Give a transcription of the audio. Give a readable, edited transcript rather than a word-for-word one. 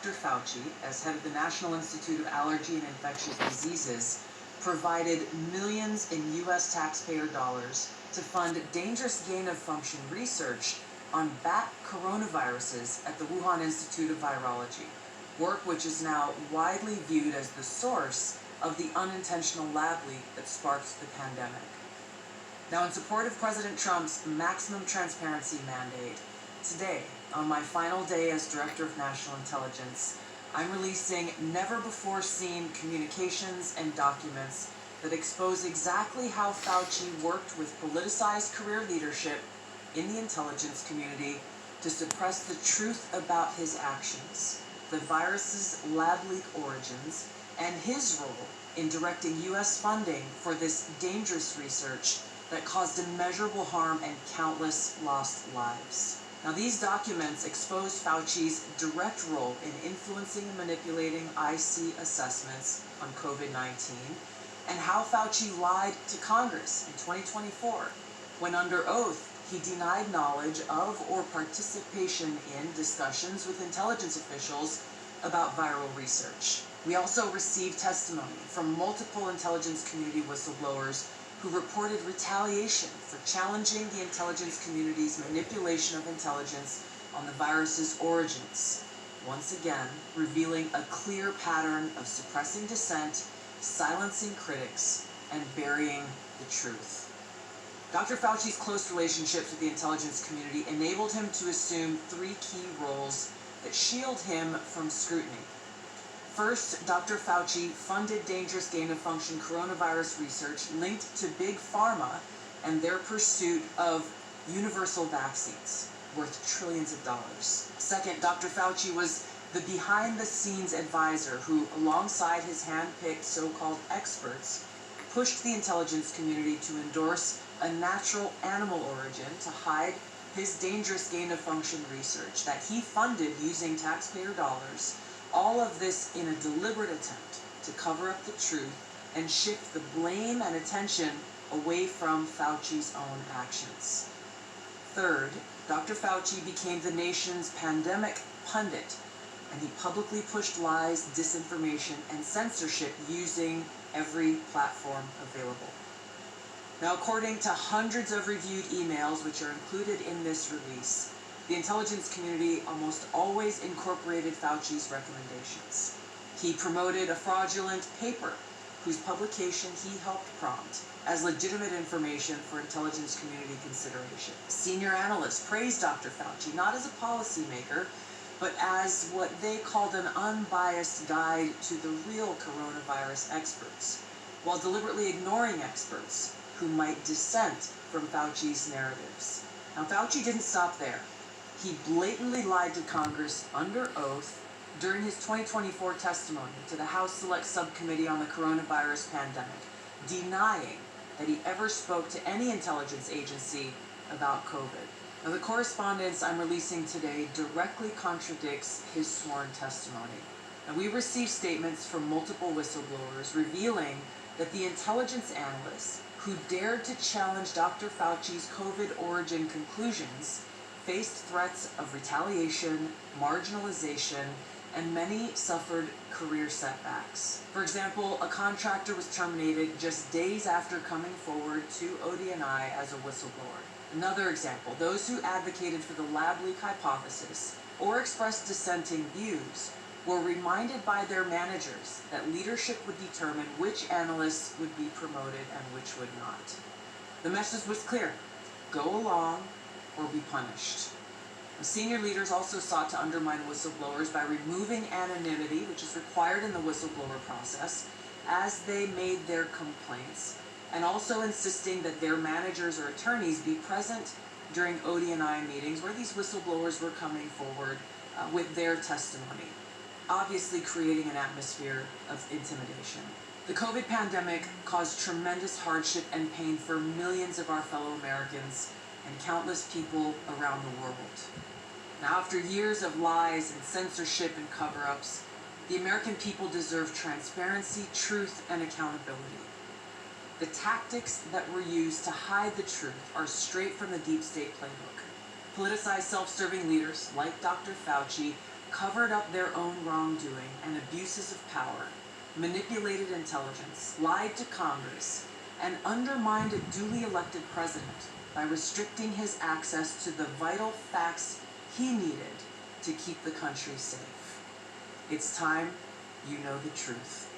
Dr. Fauci, as head of the National Institute of Allergy and Infectious Diseases, provided millions in U.S. taxpayer dollars to fund dangerous gain-of-function research on bat coronaviruses at the Wuhan Institute of Virology, work which is now widely viewed as the source of the unintentional lab leak that sparked the pandemic. Now, in support of President Trump's maximum transparency mandate, today, on my final day as Director of National Intelligence, I'm releasing never-before-seen communications and documents that expose exactly how Fauci worked with politicized career leadership in the intelligence community to suppress the truth about his actions, the virus's lab leak origins, and his role in directing U.S. funding for this dangerous research that caused immeasurable harm and countless lost lives. Now, these documents expose Fauci's direct role in influencing and manipulating IC assessments on COVID-19, and how Fauci lied to Congress in 2024 when, under oath, he denied knowledge of or participation in discussions with intelligence officials about viral research. We also received testimony from multiple intelligence community whistleblowers who reported retaliation for challenging the intelligence community's manipulation of intelligence on the virus's origins, once again revealing a clear pattern of suppressing dissent, silencing critics, and burying the truth. Dr. Fauci's close relationships with the intelligence community enabled him to assume three key roles that shield him from scrutiny. First, Dr. Fauci funded dangerous gain-of-function coronavirus research linked to Big Pharma and their pursuit of universal vaccines worth trillions of dollars. Second, Dr. Fauci was the behind-the-scenes advisor who, alongside his hand-picked so-called experts, pushed the intelligence community to endorse a natural animal origin to hide his dangerous gain-of-function research that he funded using taxpayer dollars. All of this in a deliberate attempt to cover up the truth and shift the blame and attention away from Fauci's own actions. Third, Dr. Fauci became the nation's pandemic pundit, and he publicly pushed lies, disinformation, and censorship using every platform available. Now, according to hundreds of reviewed emails which are included in this release, the intelligence community almost always incorporated Fauci's recommendations. He promoted a fraudulent paper whose publication he helped prompt as legitimate information for intelligence community consideration. Senior analysts praised Dr. Fauci not as a policymaker, but as what they called an unbiased guide to the real coronavirus experts, while deliberately ignoring experts who might dissent from Fauci's narratives. Now, Fauci didn't stop there. He blatantly lied to Congress under oath during his 2024 testimony to the House Select Subcommittee on the Coronavirus Pandemic, denying that he ever spoke to any intelligence agency about COVID. Now, the correspondence I'm releasing today directly contradicts his sworn testimony. Now, we received statements from multiple whistleblowers revealing that the intelligence analysts who dared to challenge Dr. Fauci's COVID origin conclusions faced threats of retaliation, marginalization, and many suffered career setbacks. For example, a contractor was terminated just days after coming forward to ODNI as a whistleblower. Another example, those who advocated for the lab leak hypothesis or expressed dissenting views were reminded by their managers that leadership would determine which analysts would be promoted and which would not. The message was clear: go along or be punished. The senior leaders also sought to undermine whistleblowers by removing anonymity, which is required in the whistleblower process, as they made their complaints, and also insisting that their managers or attorneys be present during ODNI meetings where these whistleblowers were coming forward with their testimony, obviously creating an atmosphere of intimidation. The COVID pandemic caused tremendous hardship and pain for millions of our fellow Americans and countless people around the world. Now, after years of lies and censorship and cover-ups, the American people deserve transparency, truth, and accountability. The tactics that were used to hide the truth are straight from the deep state playbook. Politicized self-serving leaders like Dr. Fauci covered up their own wrongdoing and abuses of power, manipulated intelligence, lied to Congress, and undermined a duly elected president by restricting his access to the vital facts he needed to keep the country safe. It's time you know the truth.